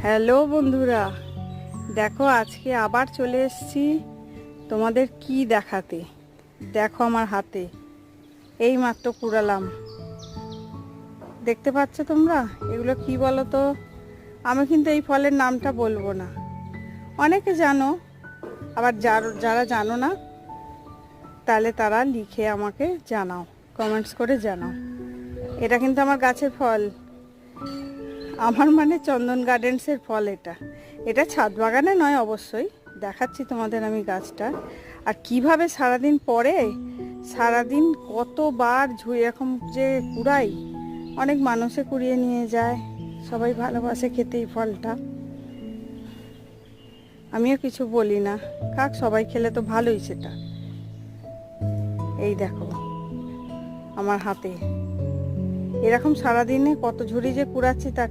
Hello বন্ধুরা, দেখো আজকে আবার চলে এসেছি তোমাদের কি দেখাতে। দেখো আমার হাতে এই মাত্র কুড়ালাম, দেখতে পাচ্ছ তোমরা? এগুলো কি বলো তো? আমি কিন্তু এই ফলের নামটা বলবো না, অনেকে জানো, আবার যারা জানো না তাহলে তারা লিখে আমাকে জানাও, কমেন্টস করে জানাও। এটা কিন্তু আমার গাছের ফল, আমার মানে চন্দন গার্ডেন্সের ফল। এটা ছাদ বাগানে নয় অবশ্যই, দেখাচ্ছি তোমাদের আমি গাছটা। আর কিভাবে সারাদিন পরে, সারাদিন কতবার এরকম যে কুড়াই, অনেক মানুষে কুড়িয়ে নিয়ে যায়, সবাই ভালোবাসে খেতে এই ফলটা। আমিও কিছু বলি না, কাক সবাই খেলে তো ভালোই সেটা। এই দেখো আমার হাতে এরকম সারাদিনে কত ঝুড়ি যে কুড়াচ্ছি তা